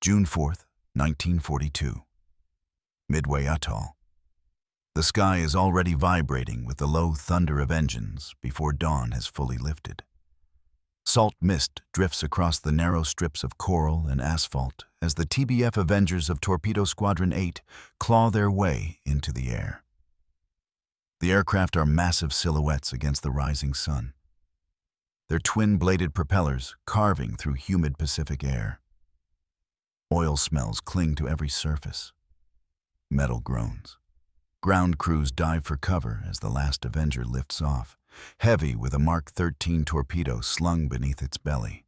June 4th, 1942. Midway Atoll. The sky is already vibrating with the low thunder of engines before dawn has fully lifted. Salt mist drifts across the narrow strips of coral and asphalt as the TBF Avengers of Torpedo Squadron 8 claw their way into the air. The aircraft are massive silhouettes against the rising sun, their twin-bladed propellers carving through humid Pacific air. Oil smells cling to every surface. Metal groans. Ground crews dive for cover as the last Avenger lifts off, heavy with a Mark 13 torpedo slung beneath its belly.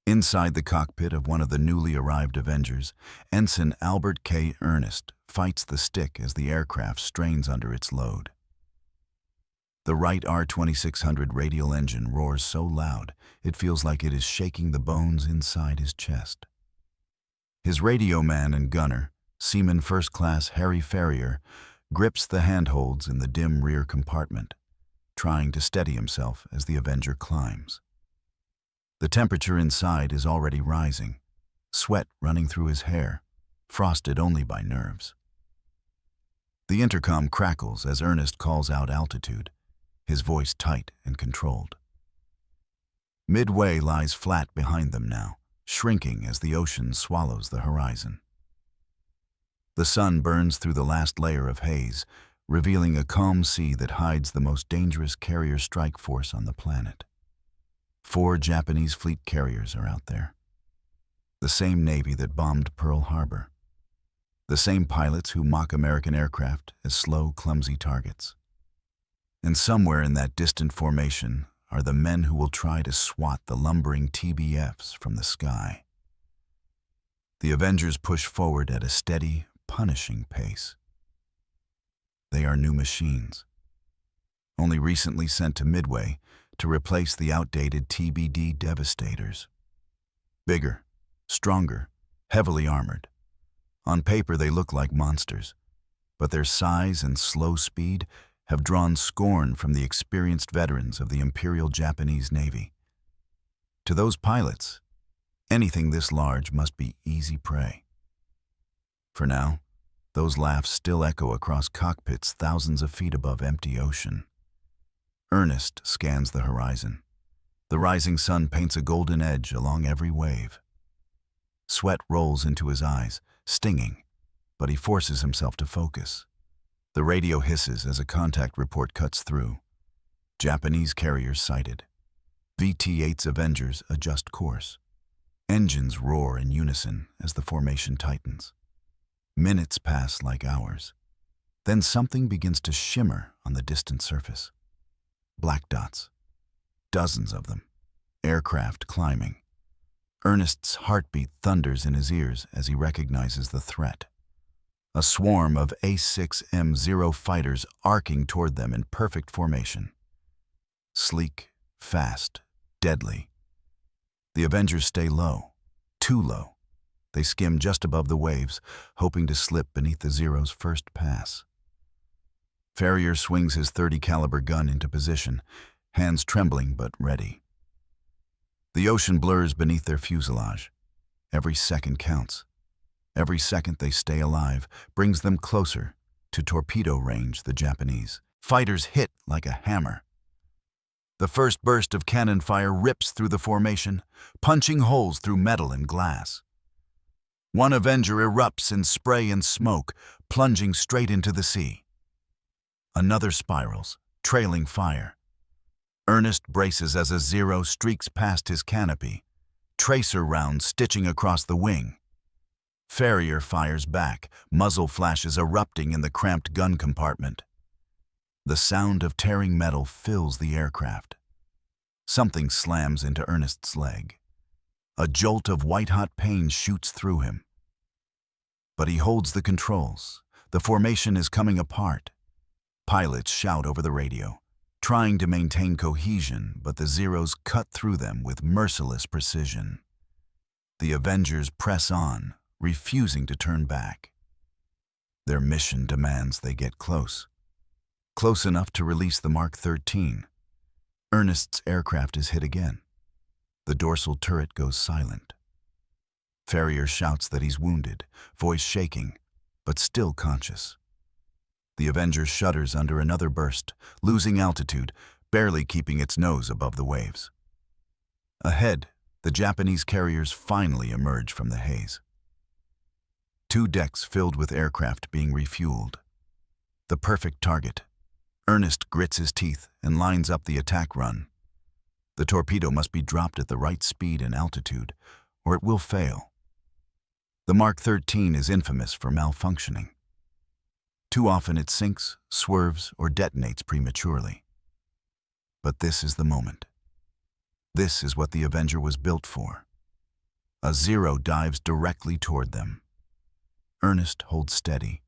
Inside the cockpit of one of the newly arrived Avengers, Ensign Albert K. Ernest fights the stick as the aircraft strains under its load. The Wright R2600 radial engine roars so loud it feels like it is shaking the bones inside his chest. His radio man and gunner, Seaman First Class Harry Ferrier, grips the handholds in the dim rear compartment, trying to steady himself as the Avenger climbs. The temperature inside is already rising, sweat running through his hair, frosted only by nerves. The intercom crackles as Ernest calls out altitude, his voice tight and controlled. Midway lies flat behind them now, shrinking as the ocean swallows the horizon. The sun burns through the last layer of haze, revealing a calm sea that hides the most dangerous carrier strike force on the planet. 4 Japanese fleet carriers are out there. The same Navy that bombed Pearl Harbor. The same pilots who mock American aircraft as slow, clumsy targets. And somewhere in that distant formation are the men who will try to swat the lumbering TBFs from the sky. The Avengers push forward at a steady, punishing pace. They are new machines, only recently sent to Midway to replace the outdated TBD Devastators. Bigger, stronger, heavily armored. On paper they look like monsters, but their size and slow speed have drawn scorn from the experienced veterans of the Imperial Japanese Navy. To those pilots, anything this large must be easy prey. For now, those laughs still echo across cockpits thousands of feet above empty ocean. Ernest scans the horizon. The rising sun paints a golden edge along every wave. Sweat rolls into his eyes, stinging, but he forces himself to focus. The radio hisses as a contact report cuts through. Japanese carriers sighted. VT-8's Avengers adjust course. Engines roar in unison as the formation tightens. Minutes pass like hours. Then something begins to shimmer on the distant surface. Black dots. Dozens of them. Aircraft climbing. Ernest's heartbeat thunders in his ears as he recognizes the threat. A swarm of A6M0 fighters arcing toward them in perfect formation. Sleek, fast, deadly. The Avengers stay low, too low. They skim just above the waves, hoping to slip beneath the Zero's first pass. Ferrier swings his .30 caliber gun into position, hands trembling but ready. The ocean blurs beneath their fuselage. Every second counts. Every second they stay alive brings them closer to torpedo range, the Japanese. Fighters hit like a hammer. The first burst of cannon fire rips through the formation, punching holes through metal and glass. One Avenger erupts in spray and smoke, plunging straight into the sea. Another spirals, trailing fire. Ernest braces as a Zero streaks past his canopy, tracer rounds stitching across the wing. Ferrier fires back, muzzle flashes erupting in the cramped gun compartment. The sound of tearing metal fills the aircraft. Something slams into Ernest's leg. A jolt of white-hot pain shoots through him. But he holds the controls. The formation is coming apart. Pilots shout over the radio, trying to maintain cohesion, but the Zeros cut through them with merciless precision. The Avengers press on, refusing to turn back. Their mission demands they get close enough to release the Mark 13. Ernest's aircraft is hit again. The dorsal turret goes silent. Farrier shouts that he's wounded, voice shaking, but still conscious. The Avenger shudders under another burst, losing altitude, barely keeping its nose above the waves. Ahead, the Japanese carriers finally emerge from the haze. 2 decks filled with aircraft being refueled. The perfect target. Ernest grits his teeth and lines up the attack run. The torpedo must be dropped at the right speed and altitude, or it will fail. The Mark 13 is infamous for malfunctioning. Too often it sinks, swerves, or detonates prematurely. But this is the moment. This is what the Avenger was built for. A Zero dives directly toward them. Ernest holds steady.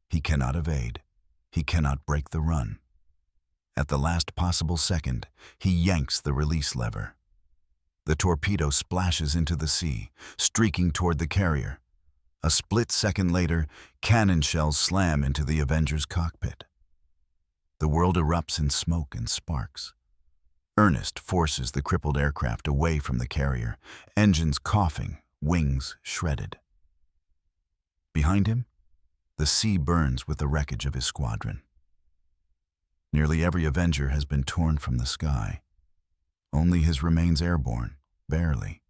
He cannot evade. He cannot break the run. At the last possible second, he yanks the release lever. The torpedo splashes into the sea, streaking toward the carrier. A split second later, cannon shells slam into the Avenger's cockpit. The world erupts in smoke and sparks. Ernest forces the crippled aircraft away from the carrier, engines coughing, wings shredded. Behind him, the sea burns with the wreckage of his squadron. Nearly every Avenger has been torn from the sky. Only his remains airborne, barely.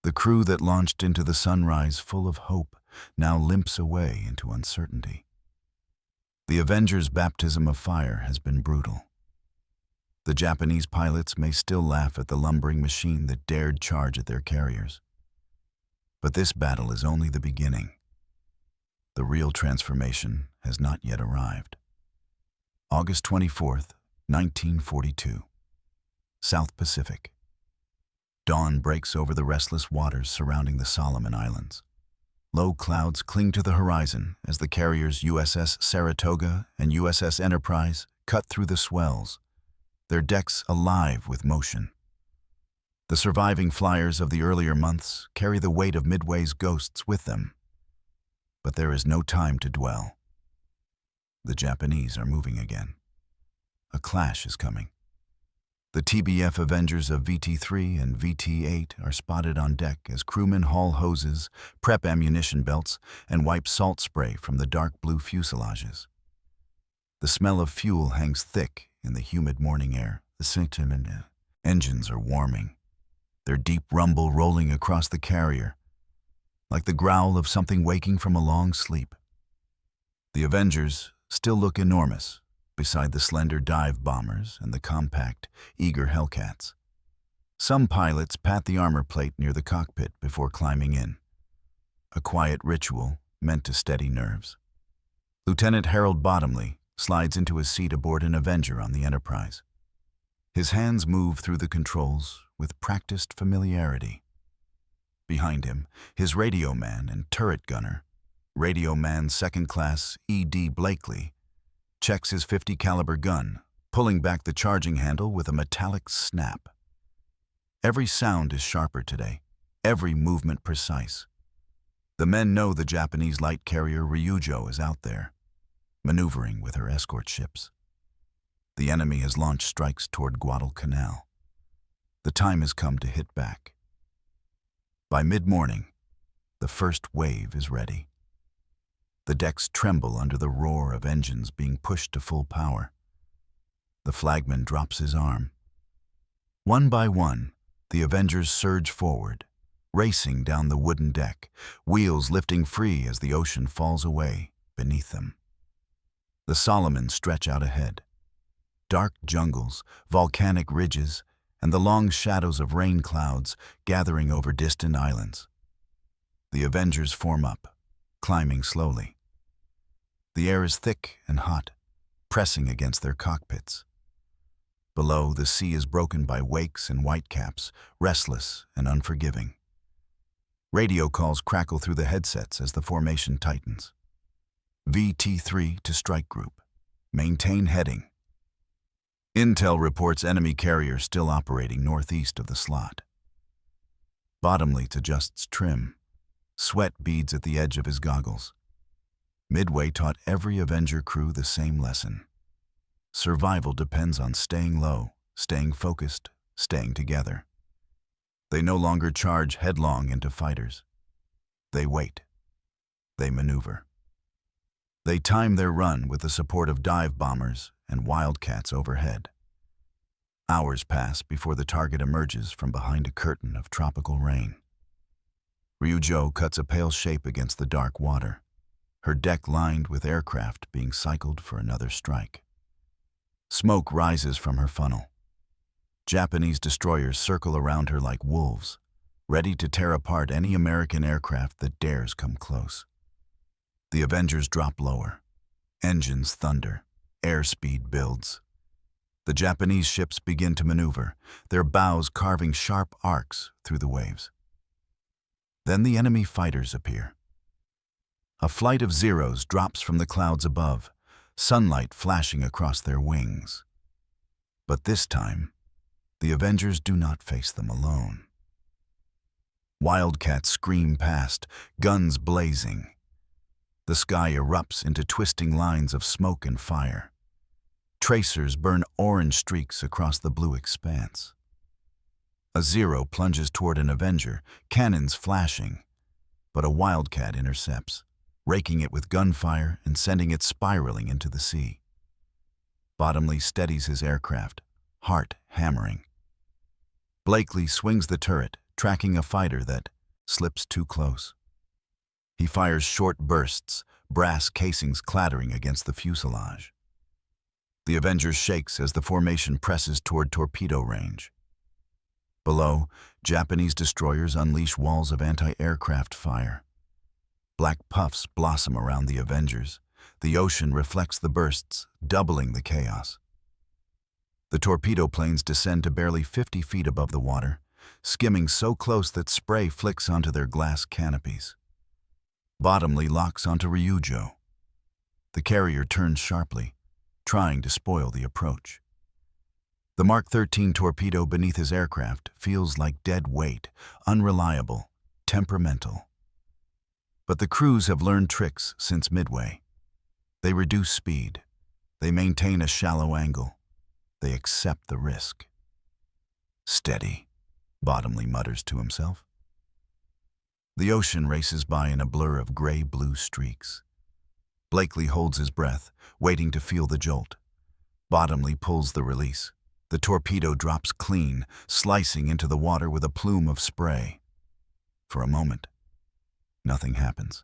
The crew that launched into the sunrise full of hope now limps away into uncertainty. The Avenger's baptism of fire has been brutal. The Japanese pilots may still laugh at the lumbering machine that dared charge at their carriers. But this battle is only the beginning. The real transformation has not yet arrived. August 24th, 1942. South Pacific. Dawn breaks over the restless waters surrounding the Solomon Islands. Low clouds cling to the horizon as the carriers USS Saratoga and USS Enterprise cut through the swells, their decks alive with motion. The surviving flyers of the earlier months carry the weight of Midway's ghosts with them. But there is no time to dwell. The Japanese are moving again. A clash is coming. The TBF Avengers of VT-3 and VT-8 are spotted on deck as crewmen haul hoses, prep ammunition belts, and wipe salt spray from the dark blue fuselages. The smell of fuel hangs thick in the humid morning air. The engines are warming, their deep rumble rolling across the carrier, like the growl of something waking from a long sleep. The Avengers still look enormous beside the slender dive bombers and the compact, eager Hellcats. Some pilots pat the armor plate near the cockpit before climbing in, a quiet ritual meant to steady nerves. Lieutenant Harold Bottomley slides into his seat aboard an Avenger on the Enterprise. His hands move through the controls with practiced familiarity. Behind him, his radio man and turret gunner, Radio Man Second Class E.D. Blakely, checks his .50 caliber gun, pulling back the charging handle with a metallic snap. Every sound is sharper today, every movement precise. The men know the Japanese light carrier Ryujo is out there, maneuvering with her escort ships. The enemy has launched strikes toward Guadalcanal. The time has come to hit back. By mid-morning, the first wave is ready. The decks tremble under the roar of engines being pushed to full power. The flagman drops his arm. One by one, the Avengers surge forward, racing down the wooden deck, wheels lifting free as the ocean falls away beneath them. The Solomons stretch out ahead. Dark jungles, volcanic ridges, and the long shadows of rain clouds gathering over distant islands. The Avengers form up, climbing slowly. The air is thick and hot, pressing against their cockpits. Below, the sea is broken by wakes and whitecaps, restless and unforgiving. Radio calls crackle through the headsets as the formation tightens. VT-3 to strike group. Maintain heading. Intel reports enemy carrier still operating northeast of the slot. Bottomley adjusts trim. Sweat beads at the edge of his goggles. Midway taught every Avenger crew the same lesson. Survival depends on staying low, staying focused, staying together. They no longer charge headlong into fighters. They wait. They maneuver. They time their run with the support of dive bombers and wildcats overhead. Hours pass before the target emerges from behind a curtain of tropical rain. Ryujo cuts a pale shape against the dark water, her deck lined with aircraft being cycled for another strike. Smoke rises from her funnel. Japanese destroyers circle around her like wolves, ready to tear apart any American aircraft that dares come close. The Avengers drop lower. Engines thunder. Airspeed builds. The Japanese ships begin to maneuver, their bows carving sharp arcs through the waves. Then the enemy fighters appear. A flight of Zeros drops from the clouds above, sunlight flashing across their wings. But this time, the Avengers do not face them alone. Wildcats scream past, guns blazing. The sky erupts into twisting lines of smoke and fire. Tracers burn orange streaks across the blue expanse. A Zero plunges toward an Avenger, cannons flashing, but a Wildcat intercepts, raking it with gunfire and sending it spiraling into the sea. Bottomley steadies his aircraft, heart hammering. Blakely swings the turret, tracking a fighter that slips too close. He fires short bursts, brass casings clattering against the fuselage. The Avenger shakes as the formation presses toward torpedo range. Below, Japanese destroyers unleash walls of anti-aircraft fire. Black puffs blossom around the Avengers. The ocean reflects the bursts, doubling the chaos. The torpedo planes descend to barely 50 feet above the water, skimming so close that spray flicks onto their glass canopies. Bottomley locks onto Ryujo. The carrier turns sharply, trying to spoil the approach. The Mark 13 torpedo beneath his aircraft feels like dead weight, unreliable, temperamental. But the crews have learned tricks since Midway. They reduce speed. They maintain a shallow angle. They accept the risk. Steady, Bottomley mutters to himself. The ocean races by in a blur of gray-blue streaks. Blakely holds his breath, waiting to feel the jolt. Bottomley pulls the release. The torpedo drops clean, slicing into the water with a plume of spray. For a moment, nothing happens.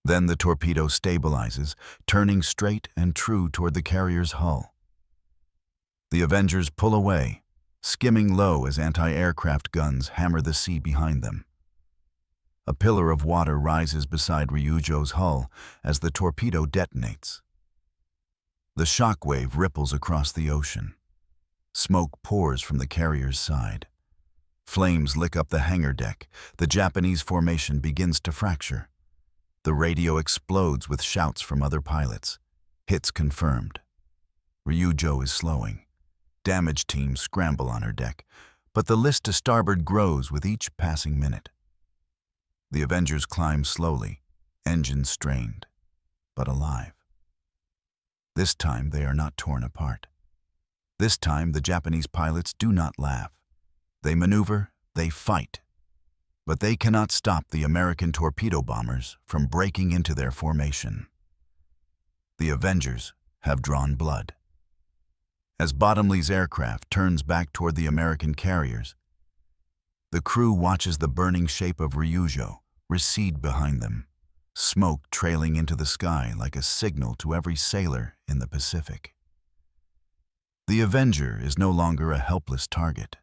Then the torpedo stabilizes, turning straight and true toward the carrier's hull. The Avengers pull away, skimming low as anti-aircraft guns hammer the sea behind them. A pillar of water rises beside Ryujo's hull as the torpedo detonates. The shockwave ripples across the ocean. Smoke pours from the carrier's side. Flames lick up the hangar deck. The Japanese formation begins to fracture. The radio explodes with shouts from other pilots. Hits confirmed. Ryujo is slowing. Damage teams scramble on her deck, but the list to starboard grows with each passing minute. The Avengers climb slowly, engines strained, but alive. This time they are not torn apart. This time the Japanese pilots do not laugh. They maneuver, they fight. But they cannot stop the American torpedo bombers from breaking into their formation. The Avengers have drawn blood. As Bottomley's aircraft turns back toward the American carriers, the crew watches the burning shape of Ryujo recede behind them, smoke trailing into the sky like a signal to every sailor in the Pacific. The Avenger is no longer a helpless target.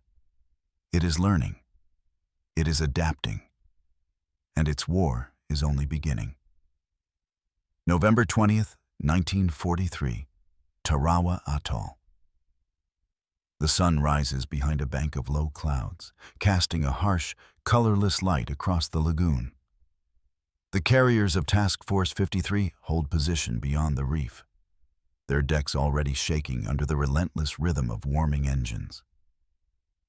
It is learning. It is adapting. And its war is only beginning. November 20th, 1943, Tarawa Atoll. The sun rises behind a bank of low clouds, casting a harsh, colorless light across the lagoon. The carriers of Task Force 53 hold position beyond the reef, their decks already shaking under the relentless rhythm of warming engines.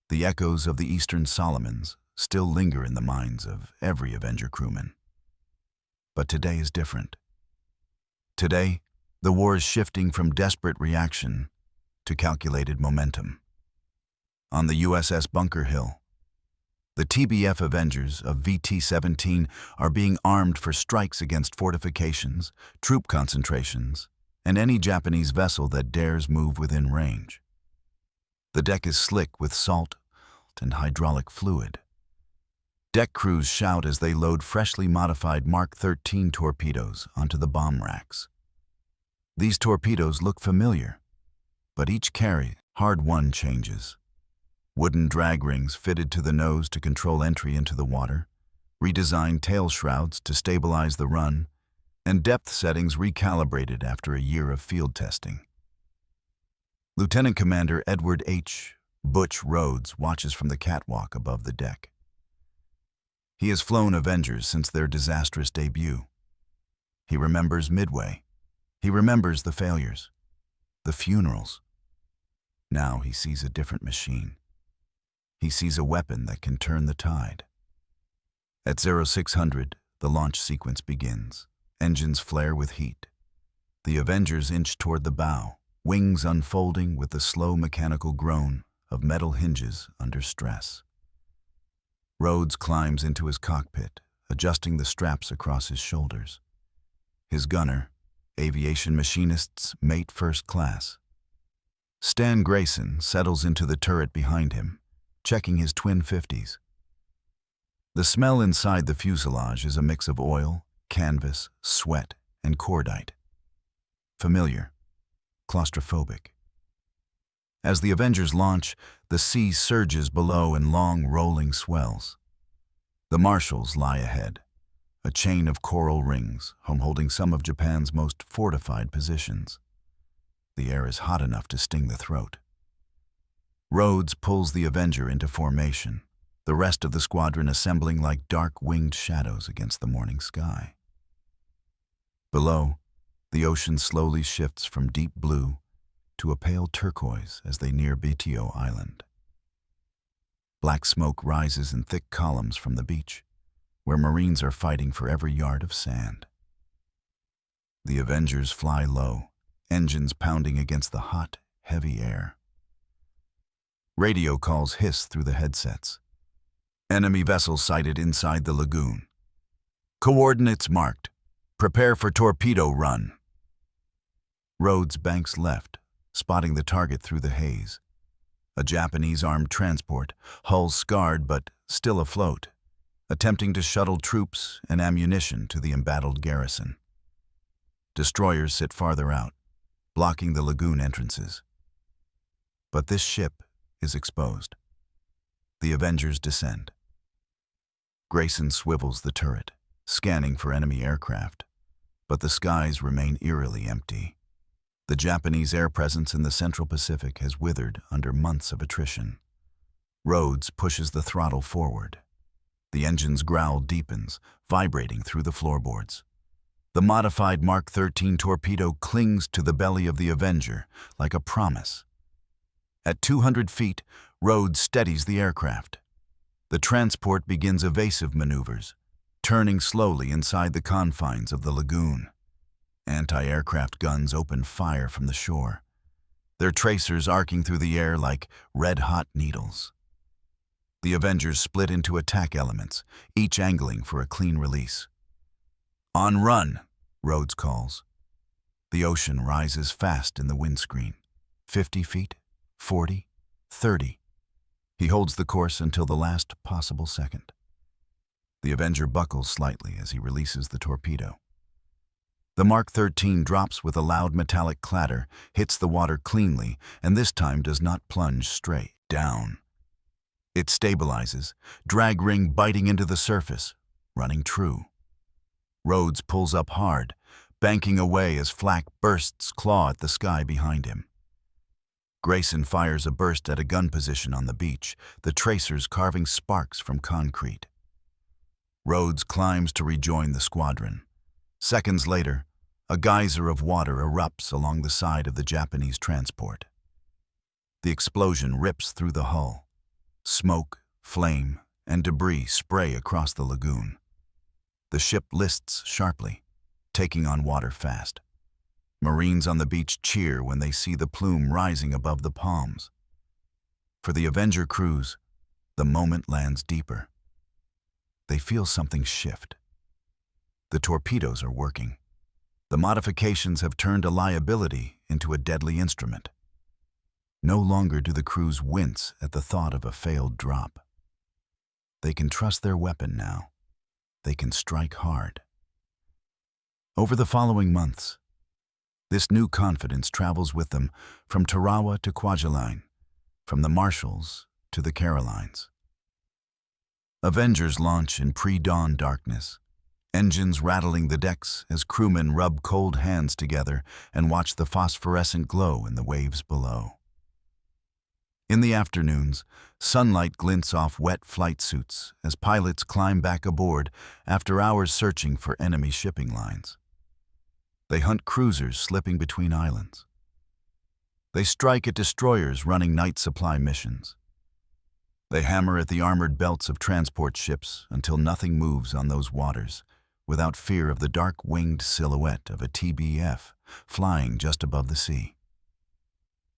The echoes of the Eastern Solomons still linger in the minds of every Avenger crewman. But today is different. Today, the war is shifting from desperate reaction to calculated momentum. On the USS Bunker Hill, The TBF Avengers of VT-17 are being armed for strikes against fortifications, troop concentrations, and any Japanese vessel that dares move within range. The deck is slick with salt and hydraulic fluid. Deck crews shout as they load freshly modified Mark 13 torpedoes onto the bomb racks. These torpedoes look familiar, but each carry hard-won changes. Wooden drag rings fitted to the nose to control entry into the water, redesigned tail shrouds to stabilize the run, and depth settings recalibrated after a year of field testing. Lieutenant Commander Edward H. Butch Rhodes watches from the catwalk above the deck. He has flown Avengers since their disastrous debut. He remembers Midway. He remembers the failures, the funerals. Now he sees a different machine. He sees a weapon that can turn the tide. At 0600, the launch sequence begins. Engines flare with heat. The Avengers inch toward the bow, wings unfolding with the slow mechanical groan of metal hinges under stress. Rhodes climbs into his cockpit, adjusting the straps across his shoulders. His gunner, aviation machinists, mate first class. Stan Grayson settles into the turret behind him, checking his twin 50s. The smell inside the fuselage is a mix of oil, canvas, sweat, and cordite. Familiar, claustrophobic. As the Avengers launch, the sea surges below in long, rolling swells. The Marshalls lie ahead, a chain of coral rings holding some of Japan's most fortified positions. The air is hot enough to sting the throat. Rhodes pulls the Avenger into formation, the rest of the squadron assembling like dark winged shadows against the morning sky. Below, the ocean slowly shifts from deep blue to a pale turquoise as they near Bitio Island. Black smoke rises in thick columns from the beach, where Marines are fighting for every yard of sand. The Avengers fly low, engines pounding against the hot, heavy air. Radio calls hiss through the headsets. Enemy vessel sighted inside the lagoon. Coordinates marked. Prepare for torpedo run. Rhodes banks left, spotting the target through the haze. A Japanese armed transport, hull scarred but still afloat, attempting to shuttle troops and ammunition to the embattled garrison. Destroyers sit farther out, blocking the lagoon entrances. But this ship is exposed. The Avengers descend. Grayson swivels the turret, scanning for enemy aircraft, but the skies remain eerily empty. The Japanese air presence in the Central Pacific has withered under months of attrition. Rhodes pushes the throttle forward. The engine's growl deepens, vibrating through the floorboards. The modified Mark 13 torpedo clings to the belly of the Avenger like a promise. At 200 feet, Rhodes steadies the aircraft. The transport begins evasive maneuvers, turning slowly inside the confines of the lagoon. Anti-aircraft guns open fire from the shore, their tracers arcing through the air like red-hot needles. The Avengers split into attack elements, each angling for a clean release. On run, Rhodes calls. The ocean rises fast in the windscreen. 50 feet, 40, 30. He holds the course until the last possible second. The Avenger buckles slightly as he releases the torpedo. The Mark 13 drops with a loud metallic clatter, hits the water cleanly, and this time does not plunge straight down. It stabilizes, drag ring biting into the surface, running true. Rhodes pulls up hard, banking away as flak bursts claw at the sky behind him. Grayson fires a burst at a gun position on the beach, the tracers carving sparks from concrete. Rhodes climbs to rejoin the squadron. Seconds later, a geyser of water erupts along the side of the Japanese transport. The explosion rips through the hull. Smoke, flame, and debris spray across the lagoon. The ship lists sharply, taking on water fast. Marines on the beach cheer when they see the plume rising above the palms. For the Avenger crews, The moment lands deeper. They feel something shift. The torpedoes are working. The modifications have turned a liability into a deadly instrument. No longer do the crews wince at the thought of a failed drop. They can trust their weapon now. They can strike hard. Over the following months, this new confidence travels with them from Tarawa to Kwajalein, from the Marshalls to the Carolines. Avengers launch in pre-dawn darkness, engines rattling the decks as crewmen rub cold hands together and watch the phosphorescent glow in the waves below. In the afternoons, sunlight glints off wet flight suits as pilots climb back aboard after hours searching for enemy shipping lines. They hunt cruisers slipping between islands. They strike at destroyers running night supply missions. They hammer at the armored belts of transport ships until nothing moves on those waters, without fear of the dark-winged silhouette of a TBF flying just above the sea.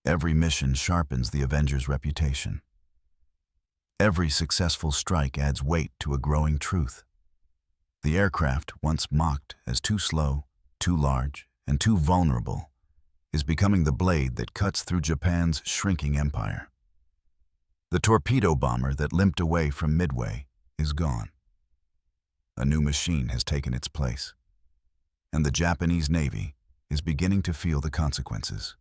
Every mission sharpens the Avengers' reputation. Every successful strike adds weight to a growing truth. The aircraft, once mocked as too slow, too large, and too vulnerable, is becoming the blade that cuts through Japan's shrinking empire. The torpedo bomber that limped away from Midway is gone. A new machine has taken its place, and the Japanese Navy is beginning to feel the consequences.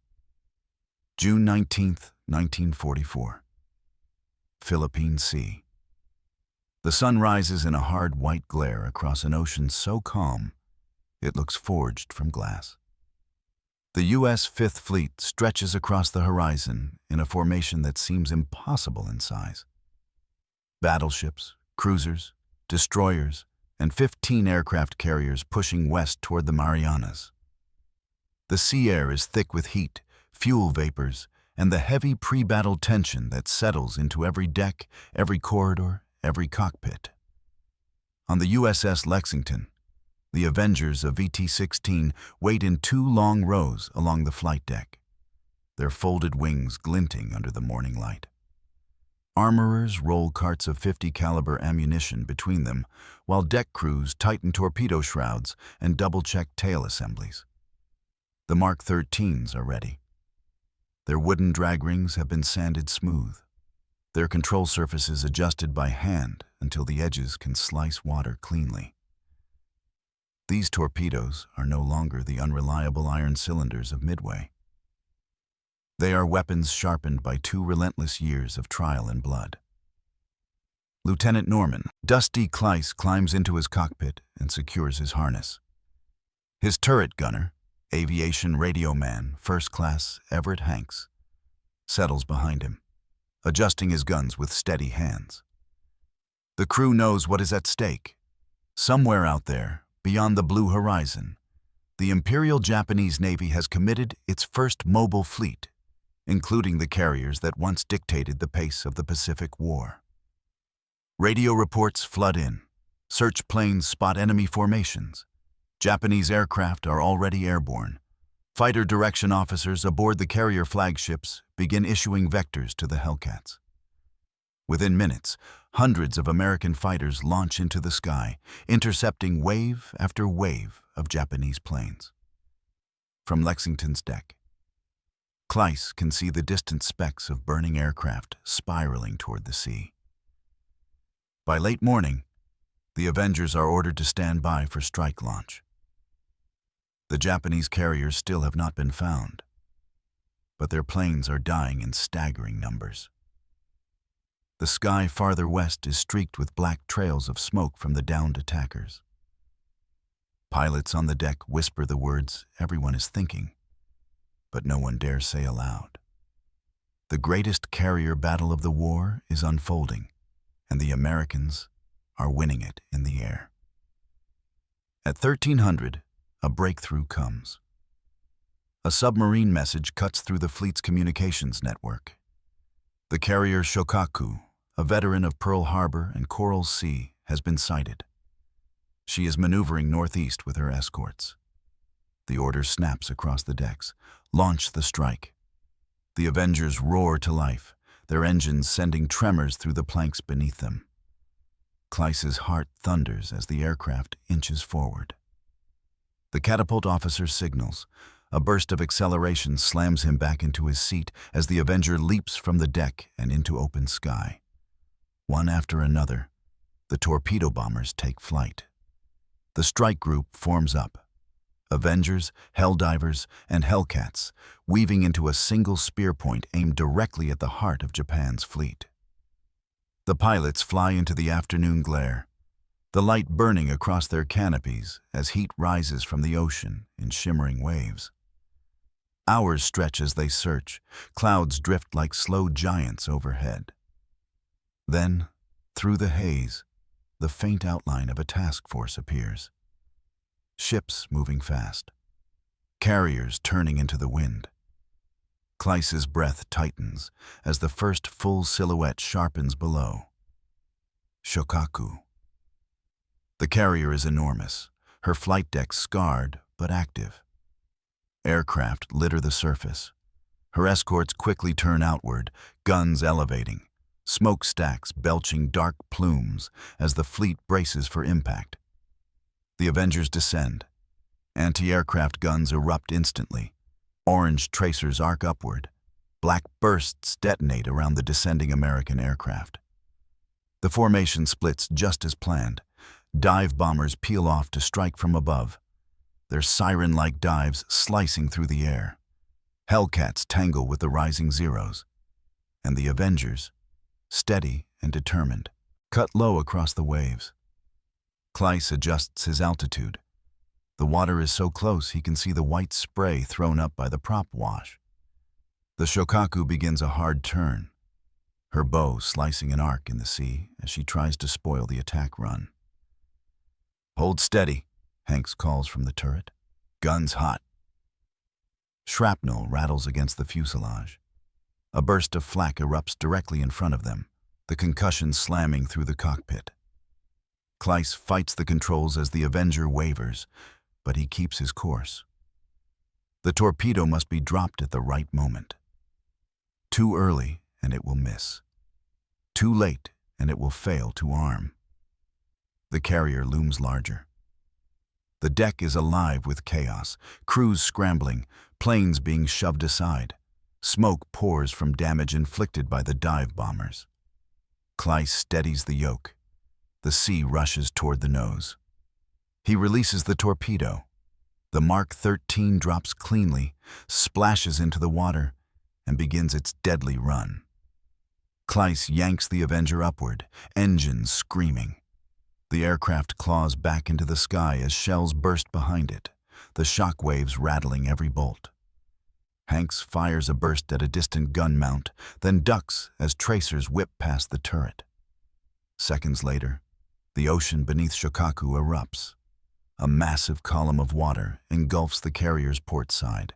June 19, 1944. Philippine Sea. The sun rises in a hard white glare across an ocean so calm it looks forged from glass. The U.S. Fifth Fleet stretches across the horizon in a formation that seems impossible in size. Battleships, cruisers, destroyers, and 15 aircraft carriers pushing west toward the Marianas. The sea air is thick with heat, fuel vapors, and the heavy pre-battle tension that settles into every deck, every corridor, every cockpit. On the USS Lexington, the Avengers of VT-16 wait in 2 long rows along the flight deck, their folded wings glinting under the morning light. Armorers roll carts of .50 caliber ammunition between them, while deck crews tighten torpedo shrouds and double-check tail assemblies. The Mark 13s are ready. Their wooden drag rings have been sanded smooth, their control surfaces adjusted by hand until the edges can slice water cleanly. These torpedoes are no longer the unreliable iron cylinders of Midway. They are weapons sharpened by 2 relentless years of trial and blood. Lieutenant Norman, Dusty Kleiss, climbs into his cockpit and secures his harness. His turret gunner, aviation radio man, First Class Everett Hanks, settles behind him, adjusting his guns with steady hands. The crew knows what is at stake. Somewhere out there, beyond the blue horizon, the Imperial Japanese Navy has committed its first mobile fleet, including the carriers that once dictated the pace of the Pacific War. Radio reports flood in. Search planes spot enemy formations. Japanese aircraft are already airborne. Fighter direction officers aboard the carrier flagships begin issuing vectors to the Hellcats. Within minutes, hundreds of American fighters launch into the sky, intercepting wave after wave of Japanese planes. From Lexington's deck, Kleiss can see the distant specks of burning aircraft spiraling toward the sea. By late morning, the Avengers are ordered to stand by for strike launch. The Japanese carriers still have not been found, but their planes are dying in staggering numbers. The sky farther west is streaked with black trails of smoke from the downed attackers. Pilots on the deck whisper the words everyone is thinking, but no one dares say aloud. The greatest carrier battle of the war is unfolding, and the Americans are winning it in the air. At 1300, a breakthrough comes. A submarine message cuts through the fleet's communications network. The carrier Shokaku, a veteran of Pearl Harbor and Coral Sea, has been sighted. She is maneuvering northeast with her escorts. The order snaps across the decks. Launch the strike. The Avengers roar to life, their engines sending tremors through the planks beneath them. Kleiss's heart thunders as the aircraft inches forward. The catapult officer signals. A burst of acceleration slams him back into his seat as the Avenger leaps from the deck and into open sky. One after another, the torpedo bombers take flight. The strike group forms up. Avengers, Helldivers, and Hellcats, weaving into a single spear point aimed directly at the heart of Japan's fleet. The pilots fly into the afternoon glare, the light burning across their canopies as heat rises from the ocean in shimmering waves. Hours stretch as they search, clouds drift like slow giants overhead. Then, through the haze, the faint outline of a task force appears. Ships moving fast, carriers turning into the wind. Kleiss's breath tightens as the first full silhouette sharpens below. Shokaku. The carrier is enormous, her flight deck scarred but active. Aircraft litter the surface. Her escorts quickly turn outward, guns elevating, smokestacks belching dark plumes as the fleet braces for impact. The Avengers descend. Anti-aircraft guns erupt instantly. Orange tracers arc upward. Black bursts detonate around the descending American aircraft. The formation splits just as planned. Dive bombers peel off to strike from above, their siren-like dives slicing through the air. Hellcats tangle with the rising Zeros. And the Avengers, steady and determined, cut low across the waves. Kleiss adjusts his altitude. The water is so close he can see the white spray thrown up by the prop wash. The Shokaku begins a hard turn, her bow slicing an arc in the sea as she tries to spoil the attack run. "Hold steady," Hanks calls from the turret. "Guns hot." Shrapnel rattles against the fuselage. A burst of flak erupts directly in front of them, the concussion slamming through the cockpit. Kleiss fights the controls as the Avenger wavers, but he keeps his course. The torpedo must be dropped at the right moment. Too early, and it will miss. Too late, and it will fail to arm. The carrier looms larger. The deck is alive with chaos, crews scrambling, planes being shoved aside. Smoke pours from damage inflicted by the dive bombers. Kleiss steadies the yoke. The sea rushes toward the nose. He releases the torpedo. The Mark 13 drops cleanly, splashes into the water, and begins its deadly run. Kleiss yanks the Avenger upward, engines screaming. The aircraft claws back into the sky as shells burst behind it, the shock waves rattling every bolt. Hanks fires a burst at a distant gun mount, then ducks as tracers whip past the turret. Seconds later, the ocean beneath Shokaku erupts. A massive column of water engulfs the carrier's port side.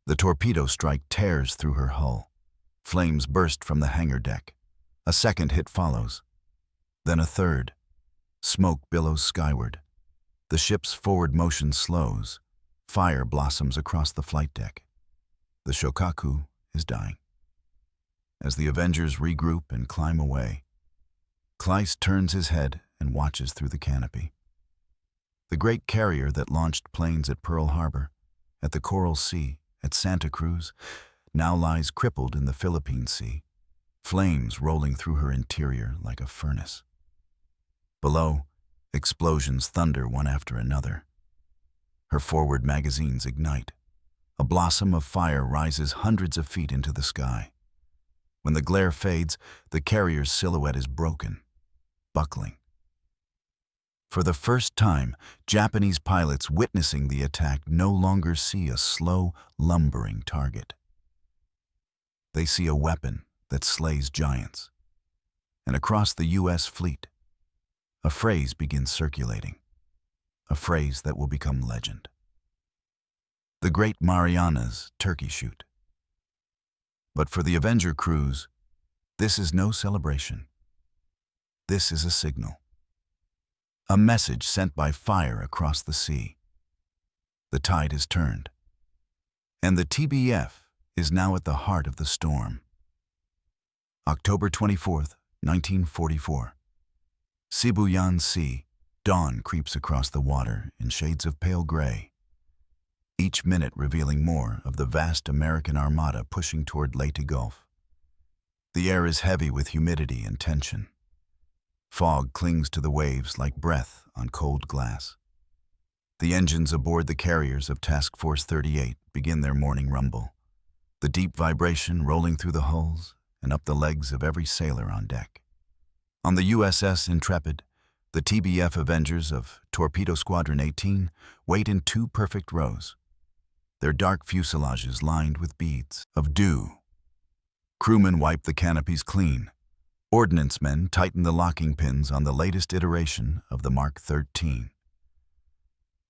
The torpedo strike tears through her hull. Flames burst from the hangar deck. A second hit follows. Then a third. Smoke billows skyward. The ship's forward motion slows. Fire blossoms across the flight deck. The Shokaku is dying. As the Avengers regroup and climb away, Kleiss turns his head and watches through the canopy. The great carrier that launched planes at Pearl Harbor, at the Coral Sea, at Santa Cruz, now lies crippled in the Philippine Sea, flames rolling through her interior like a furnace. Below, explosions thunder one after another. Her forward magazines ignite. A blossom of fire rises hundreds of feet into the sky. When the glare fades, the carrier's silhouette is broken, buckling. For the first time, Japanese pilots witnessing the attack no longer see a slow, lumbering target. They see a weapon that slays giants. And across the U.S. fleet, a phrase begins circulating, a phrase that will become legend. The Great Mariana's Turkey Shoot. But for the Avenger crews, this is no celebration. This is a signal. A message sent by fire across the sea. The tide has turned, and the TBF is now at the heart of the storm. October 24th, 1944. Sibuyan Sea. Dawn creeps across the water in shades of pale gray, each minute revealing more of the vast American armada pushing toward Leyte Gulf. The air is heavy with humidity and tension. Fog clings to the waves like breath on cold glass. The engines aboard the carriers of Task Force 38 begin their morning rumble, the deep vibration rolling through the hulls and up the legs of every sailor on deck. On the USS Intrepid, the TBF Avengers of Torpedo Squadron 18 wait in two perfect rows, their dark fuselages lined with beads of dew. Crewmen wipe the canopies clean. Ordnance men tighten the locking pins on the latest iteration of the Mark 13.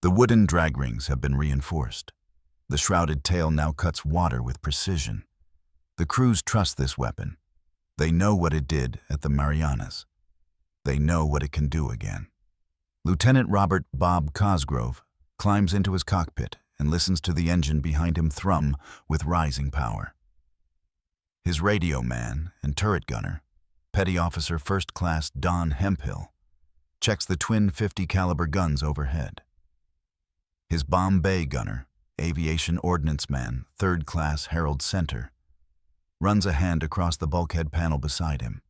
The wooden drag rings have been reinforced. The shrouded tail now cuts water with precision. The crews trust this weapon. They know what it did at the Marianas. They know what it can do again. Lieutenant Robert Bob Cosgrove climbs into his cockpit and listens to the engine behind him thrum with rising power. His radio man and turret gunner, Petty Officer First Class Don Hemphill, checks the twin .50 caliber guns overhead. His bomb bay gunner, Aviation Ordnance Man Third Class Harold Center, runs a hand across the bulkhead panel beside him,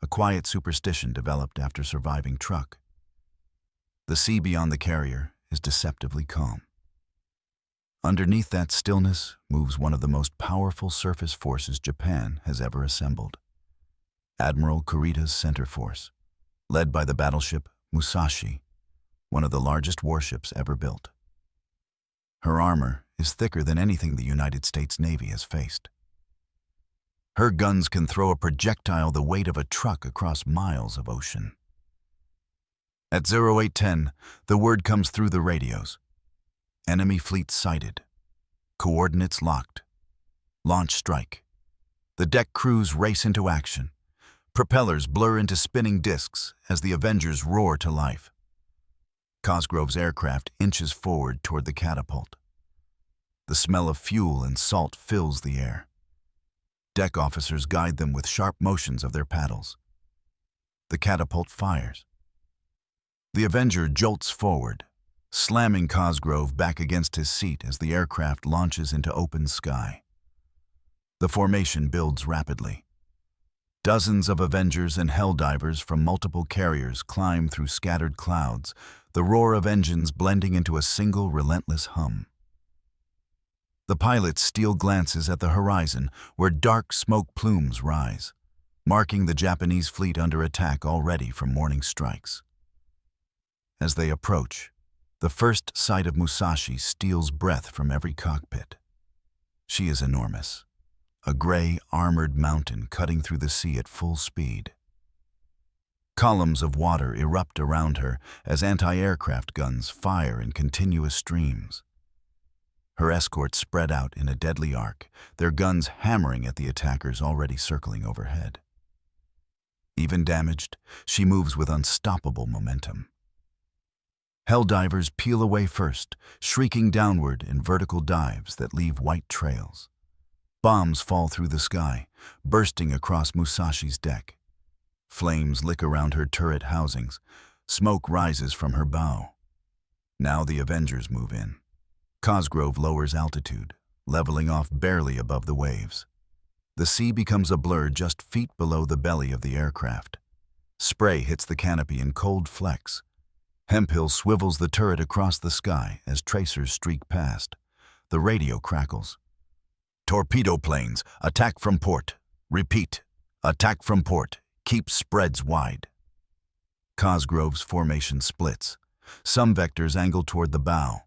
a quiet superstition developed after surviving truck. The sea beyond the carrier is deceptively calm. Underneath that stillness moves one of the most powerful surface forces Japan has ever assembled. Admiral Kurita's Center Force, led by the battleship Musashi, one of the largest warships ever built. Her armor is thicker than anything the United States Navy has faced. Her guns can throw a projectile the weight of a truck across miles of ocean. At 0810, the word comes through the radios. Enemy fleet sighted. Coordinates locked. Launch strike. The deck crews race into action. Propellers blur into spinning discs as the Avengers roar to life. Cosgrove's aircraft inches forward toward the catapult. The smell of fuel and salt fills the air. Deck officers guide them with sharp motions of their paddles. The catapult fires. The Avenger jolts forward, slamming Cosgrove back against his seat as the aircraft launches into open sky. The formation builds rapidly. Dozens of Avengers and Helldivers from multiple carriers climb through scattered clouds, the roar of engines blending into a single relentless hum. The pilots steal glances at the horizon where dark smoke plumes rise, marking the Japanese fleet under attack already from morning strikes. As they approach, the first sight of Musashi steals breath from every cockpit. She is enormous, a gray, armored mountain cutting through the sea at full speed. Columns of water erupt around her as anti-aircraft guns fire in continuous streams. Her escorts spread out in a deadly arc, their guns hammering at the attackers already circling overhead. Even damaged, she moves with unstoppable momentum. Helldivers peel away first, shrieking downward in vertical dives that leave white trails. Bombs fall through the sky, bursting across Musashi's deck. Flames lick around her turret housings. Smoke rises from her bow. Now the Avengers move in. Cosgrove lowers altitude, leveling off barely above the waves. The sea becomes a blur just feet below the belly of the aircraft. Spray hits the canopy in cold flecks. Hemphill swivels the turret across the sky as tracers streak past. The radio crackles. Torpedo planes, attack from port. Repeat, attack from port. Keep spreads wide. Cosgrove's formation splits. Some vectors angle toward the bow.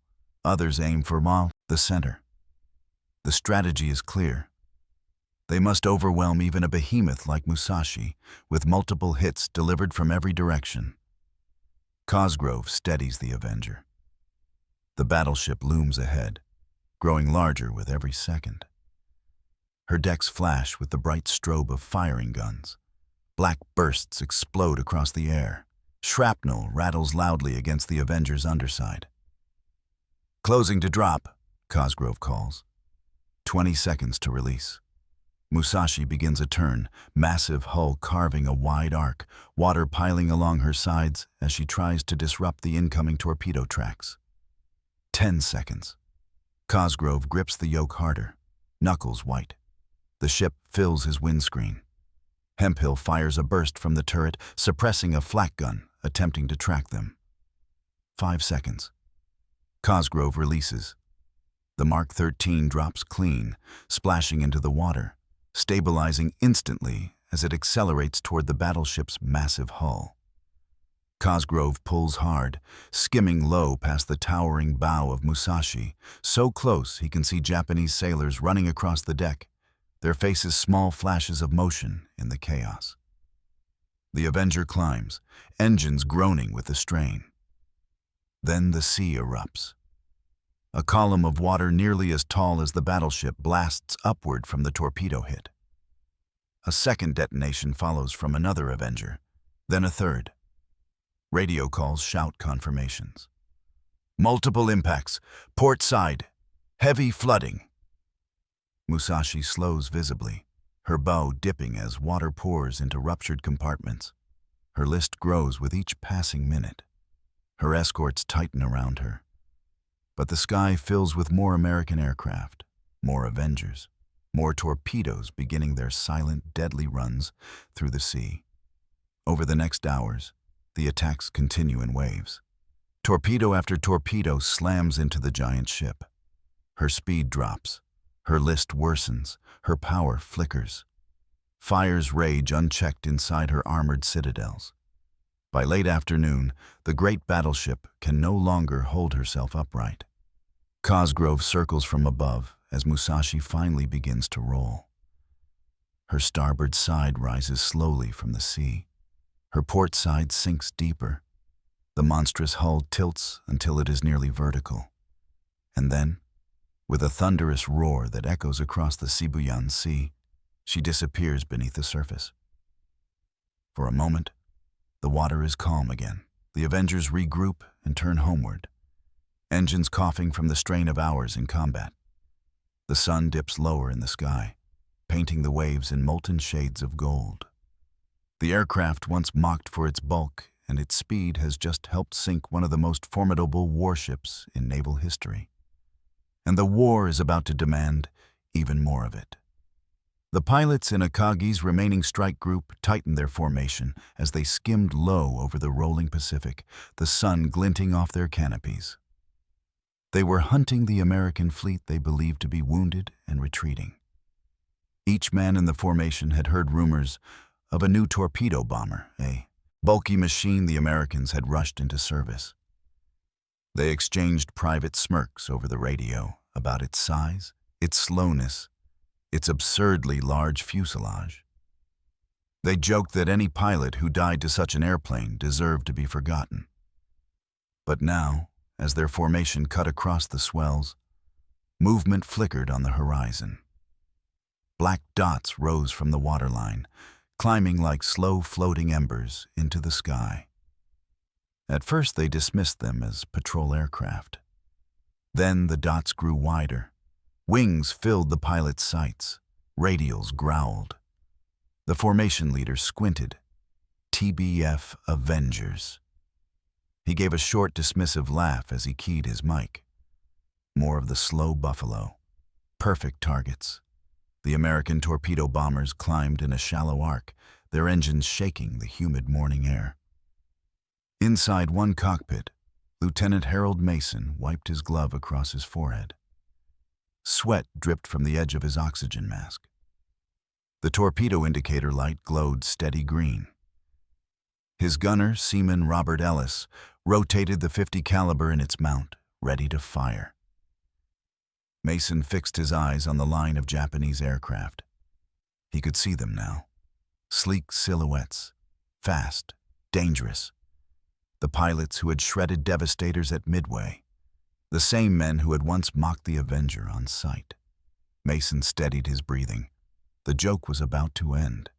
Others aim for the center. The strategy is clear. They must overwhelm even a behemoth like Musashi, with multiple hits delivered from every direction. Cosgrove steadies the Avenger. The battleship looms ahead, growing larger with every second. Her decks flash with the bright strobe of firing guns. Black bursts explode across the air. Shrapnel rattles loudly against the Avenger's underside. "Closing to drop," Cosgrove calls. 20 seconds to release. Musashi begins a turn, massive hull carving a wide arc, water piling along her sides as she tries to disrupt the incoming torpedo tracks. 10 seconds. Cosgrove grips the yoke harder, knuckles white. The ship fills his windscreen. Hemphill fires a burst from the turret, suppressing a flak gun, attempting to track them. 5 seconds. Cosgrove releases. The Mark 13 drops clean, splashing into the water, stabilizing instantly as it accelerates toward the battleship's massive hull. Cosgrove pulls hard, skimming low past the towering bow of Musashi, so close he can see Japanese sailors running across the deck, their faces small flashes of motion in the chaos. The Avenger climbs, engines groaning with the strain. Then the sea erupts. A column of water nearly as tall as the battleship blasts upward from the torpedo hit. A second detonation follows from another Avenger, then a third. Radio calls shout confirmations. Multiple impacts, port side, heavy flooding. Musashi slows visibly, her bow dipping as water pours into ruptured compartments. Her list grows with each passing minute. Her escorts tighten around her. But the sky fills with more American aircraft, more Avengers, more torpedoes beginning their silent, deadly runs through the sea. Over the next hours, the attacks continue in waves. Torpedo after torpedo slams into the giant ship. Her speed drops. Her list worsens. Her power flickers. Fires rage unchecked inside her armored citadels. By late afternoon, the great battleship can no longer hold herself upright. Cosgrove circles from above as Musashi finally begins to roll. Her starboard side rises slowly from the sea. Her port side sinks deeper. The monstrous hull tilts until it is nearly vertical. And then, with a thunderous roar that echoes across the Sibuyan Sea, she disappears beneath the surface. For a moment, the water is calm again. The Avengers regroup and turn homeward, engines coughing from the strain of hours in combat. The sun dips lower in the sky, painting the waves in molten shades of gold. The aircraft once mocked for its bulk and its speed has just helped sink one of the most formidable warships in naval history. And the war is about to demand even more of it. The pilots in Akagi's remaining strike group tightened their formation as they skimmed low over the rolling Pacific, the sun glinting off their canopies. They were hunting the American fleet they believed to be wounded and retreating. Each man in the formation had heard rumors of a new torpedo bomber, a bulky machine the Americans had rushed into service. They exchanged private smirks over the radio about its size, its slowness, its absurdly large fuselage. They joked that any pilot who died to such an airplane deserved to be forgotten. But now, as their formation cut across the swells, movement flickered on the horizon. Black dots rose from the waterline, climbing like slow-floating embers into the sky. At first they dismissed them as patrol aircraft. Then the dots grew wider. Wings filled the pilot's sights. Radials growled. The formation leader squinted. TBF Avengers. He gave a short, dismissive laugh as he keyed his mic. More of the slow buffalo. Perfect targets. The American torpedo bombers climbed in a shallow arc, their engines shaking the humid morning air. Inside one cockpit, Lieutenant Harold Mason wiped his glove across his forehead. Sweat dripped from the edge of his oxygen mask. The torpedo indicator light glowed steady green. His gunner, Seaman Robert Ellis, rotated the .50 caliber in its mount, ready to fire. Mason fixed his eyes on the line of Japanese aircraft. He could see them now. Sleek silhouettes, fast, dangerous. The pilots who had shredded Devastators at Midway. The same men who had once mocked the Avenger on sight. Mason steadied his breathing. The joke was about to end.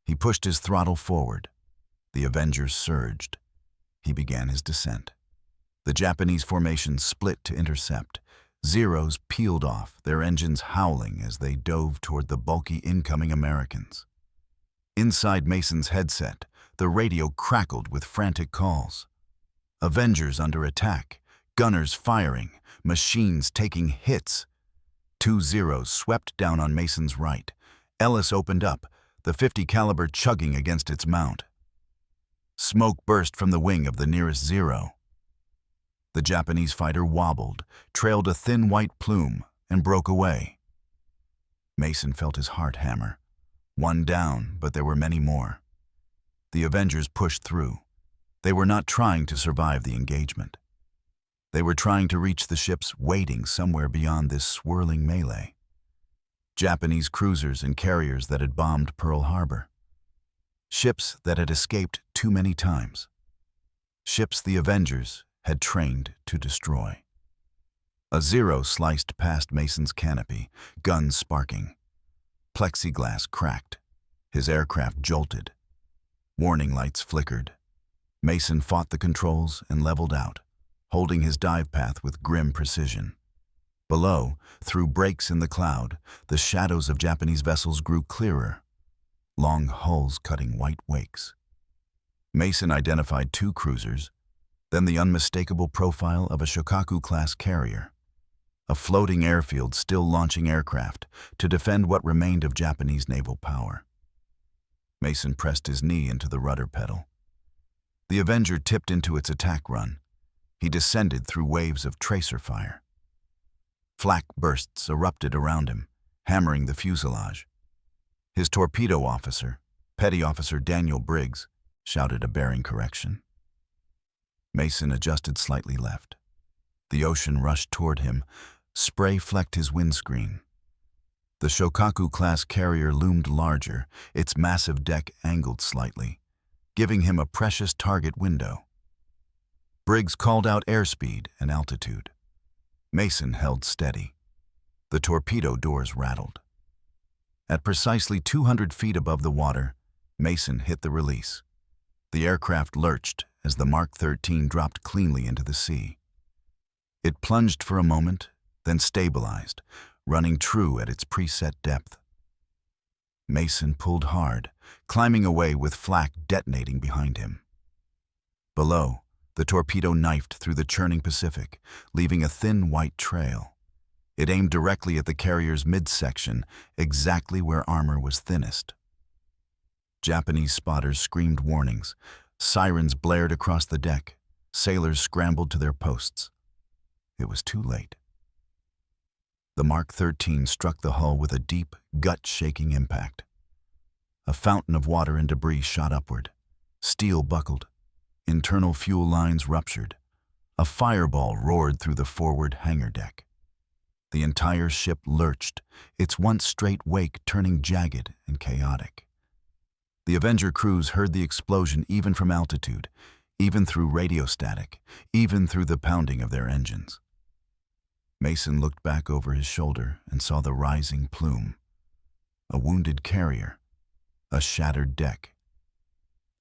He pushed his throttle forward. The Avenger surged. He began his descent. The Japanese formation split to intercept, Zeros peeled off, their engines howling as they dove toward the bulky incoming Americans. Inside Mason's headset, the radio crackled with frantic calls. Avengers under attack, gunners firing, machines taking hits. 2 Zeros swept down on Mason's right. Ellis opened up, the .50 caliber chugging against its mount. Smoke burst from the wing of the nearest Zero. The Japanese fighter wobbled, trailed a thin white plume, and broke away. Mason felt his heart hammer. One down, but there were many more. The Avengers pushed through. They were not trying to survive the engagement. They were trying to reach the ships waiting somewhere beyond this swirling melee. Japanese cruisers and carriers that had bombed Pearl Harbor. Ships that had escaped too many times. Ships the Avengers had trained to destroy. A Zero sliced past Mason's canopy, guns sparking. Plexiglass cracked. His aircraft jolted. Warning lights flickered. Mason fought the controls and leveled out, holding his dive path with grim precision. Below, through breaks in the cloud, the shadows of Japanese vessels grew clearer, long hulls cutting white wakes. Mason identified 2 cruisers, then the unmistakable profile of a Shokaku-class carrier, a floating airfield still launching aircraft to defend what remained of Japanese naval power. Mason pressed his knee into the rudder pedal. The Avenger tipped into its attack run. He descended through waves of tracer fire. Flak bursts erupted around him, hammering the fuselage. His torpedo officer, Petty Officer Daniel Briggs, shouted a bearing correction. Mason adjusted slightly left. The ocean rushed toward him. Spray flecked his windscreen. The Shokaku-class carrier loomed larger, its massive deck angled slightly, giving him a precious target window. Briggs called out airspeed and altitude. Mason held steady. The torpedo doors rattled. At precisely 200 feet above the water, Mason hit the release. The aircraft lurched as the Mark 13 dropped cleanly into the sea. It plunged for a moment, then stabilized, running true at its preset depth. Mason pulled hard, climbing away with flak detonating behind him. Below, the torpedo knifed through the churning Pacific, leaving a thin white trail. It aimed directly at the carrier's midsection, exactly where armor was thinnest. Japanese spotters screamed warnings. Sirens blared across the deck. Sailors scrambled to their posts. It was too late. The Mark 13 struck the hull with a deep, gut-shaking impact. A fountain of water and debris shot upward. Steel buckled. Internal fuel lines ruptured. A fireball roared through the forward hangar deck. The entire ship lurched, its once straight wake turning jagged and chaotic. The Avenger crews heard the explosion even from altitude, even through radio static, even through the pounding of their engines. Mason looked back over his shoulder and saw the rising plume. A wounded carrier, a shattered deck.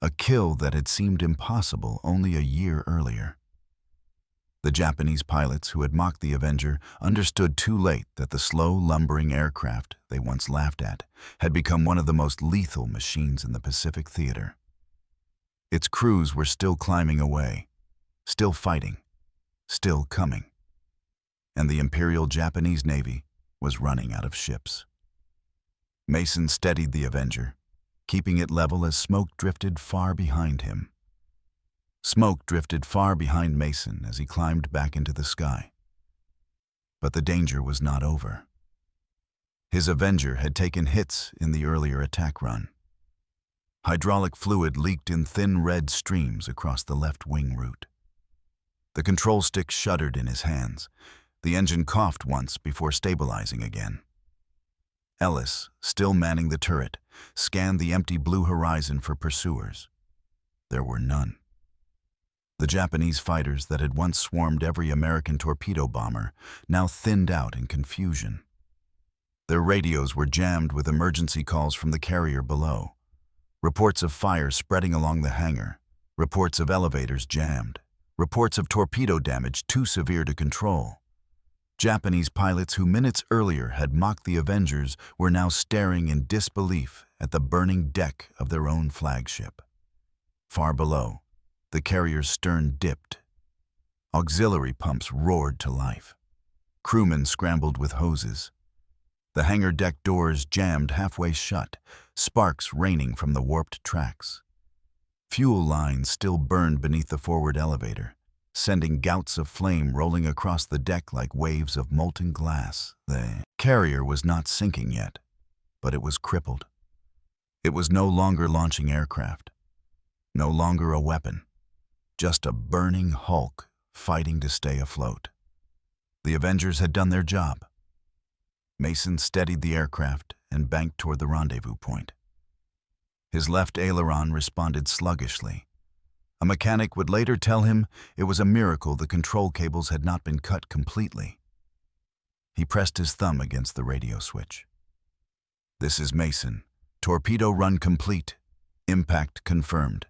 A kill that had seemed impossible only a year earlier. The Japanese pilots who had mocked the Avenger understood too late that the slow, lumbering aircraft they once laughed at had become one of the most lethal machines in the Pacific theater. Its crews were still climbing away, still fighting, still coming. And the Imperial Japanese Navy was running out of ships. Mason steadied the Avenger, keeping it level as smoke drifted far behind him. Smoke drifted far behind Mason as he climbed back into the sky. But the danger was not over. His Avenger had taken hits in the earlier attack run. Hydraulic fluid leaked in thin red streams across the left wing root. The control stick shuddered in his hands. The engine coughed once before stabilizing again. Ellis, still manning the turret, scanned the empty blue horizon for pursuers. There were none. The Japanese fighters that had once swarmed every American torpedo bomber now thinned out in confusion. Their radios were jammed with emergency calls from the carrier below. Reports of fire spreading along the hangar. Reports of elevators jammed. Reports of torpedo damage too severe to control. Japanese pilots who minutes earlier had mocked the Avengers were now staring in disbelief at the burning deck of their own flagship. Far below, the carrier's stern dipped. Auxiliary pumps roared to life. Crewmen scrambled with hoses. The hangar deck doors jammed halfway shut, sparks raining from the warped tracks. Fuel lines still burned beneath the forward elevator, sending gouts of flame rolling across the deck like waves of molten glass. The carrier was not sinking yet, but it was crippled. It was no longer launching aircraft, no longer a weapon, just a burning hulk fighting to stay afloat. The Avengers had done their job. Mason steadied the aircraft and banked toward the rendezvous point. His left aileron responded sluggishly. A mechanic would later tell him it was a miracle the control cables had not been cut completely. He pressed his thumb against the radio switch. "This is Mason. Torpedo run complete. Impact confirmed.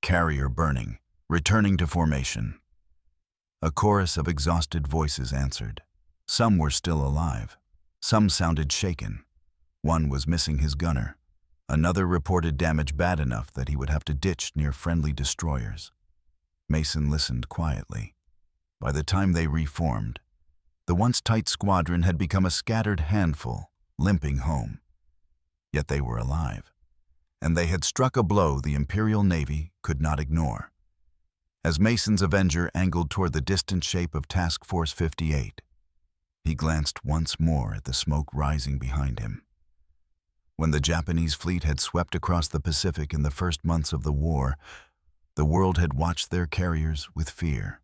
Carrier burning. Returning to formation." A chorus of exhausted voices answered. Some were still alive. Some sounded shaken. One was missing his gunner. Another reported damage bad enough that he would have to ditch near friendly destroyers. Mason listened quietly. By the time they reformed, the once tight squadron had become a scattered handful, limping home. Yet they were alive, and they had struck a blow the Imperial Navy could not ignore. As Mason's Avenger angled toward the distant shape of Task Force 58, he glanced once more at the smoke rising behind him. When the Japanese fleet had swept across the Pacific in the first months of the war, the world had watched their carriers with fear.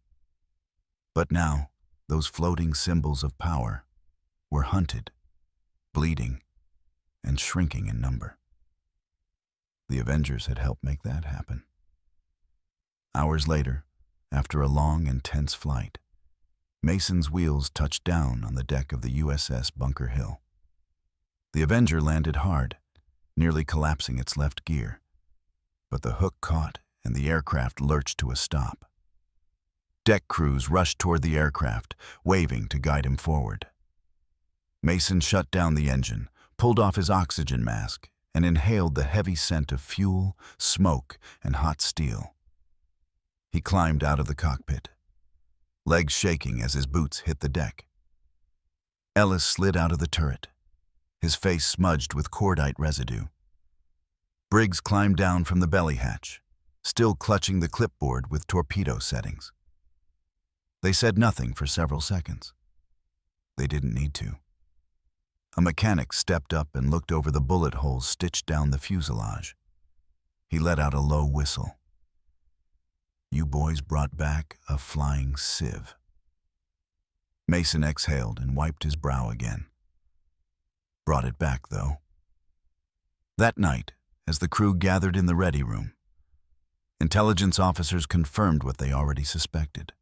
But now, those floating symbols of power were hunted, bleeding, and shrinking in number. The Avengers had helped make that happen. Hours later, after a long and tense flight, Mason's wheels touched down on the deck of the USS Bunker Hill. The Avenger landed hard, nearly collapsing its left gear, but the hook caught and the aircraft lurched to a stop. Deck crews rushed toward the aircraft, waving to guide him forward. Mason shut down the engine, pulled off his oxygen mask, and inhaled the heavy scent of fuel, smoke, and hot steel. He climbed out of the cockpit, legs shaking as his boots hit the deck. Ellis slid out of the turret, his face smudged with cordite residue. Briggs climbed down from the belly hatch, still clutching the clipboard with torpedo settings. They said nothing for several seconds. They didn't need to. A mechanic stepped up and looked over the bullet holes stitched down the fuselage. He let out a low whistle. "You boys brought back a flying sieve." Mason exhaled and wiped his brow again. Brought it back, though. That night, as the crew gathered in the ready room, intelligence officers confirmed what they already suspected.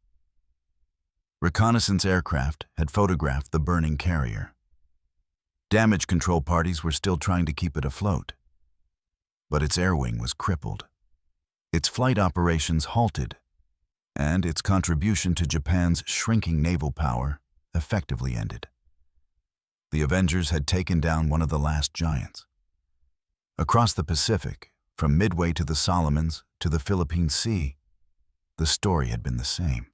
Reconnaissance aircraft had photographed the burning carrier. Damage control parties were still trying to keep it afloat, but its air wing was crippled. Its flight operations halted, and its contribution to Japan's shrinking naval power effectively ended. The Avengers had taken down one of the last giants. Across the Pacific, from Midway to the Solomons to the Philippine Sea, the story had been the same.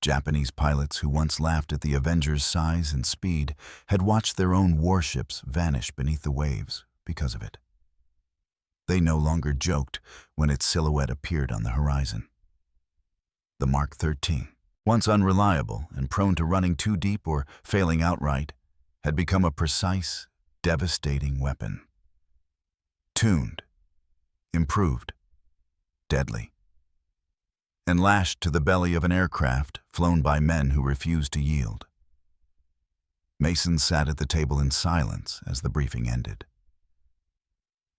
Japanese pilots who once laughed at the Avengers' size and speed had watched their own warships vanish beneath the waves because of it. They no longer joked when its silhouette appeared on the horizon. The Mark 13, once unreliable and prone to running too deep or failing outright, had become a precise, devastating weapon. Tuned, improved, deadly, and lashed to the belly of an aircraft flown by men who refused to yield. Mason sat at the table in silence as the briefing ended.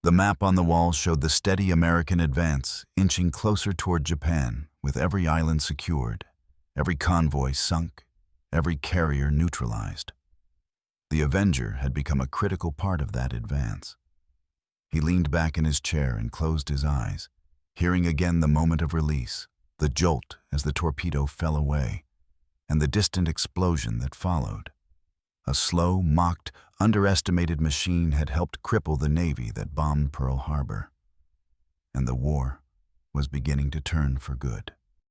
The map on the wall showed the steady American advance inching closer toward Japan, with every island secured, every convoy sunk, every carrier neutralized. The Avenger had become a critical part of that advance. He leaned back in his chair and closed his eyes, hearing again the moment of release, the jolt as the torpedo fell away, and the distant explosion that followed. A slow, mocked, underestimated machine had helped cripple the Navy that bombed Pearl Harbor. And the war was beginning to turn for good.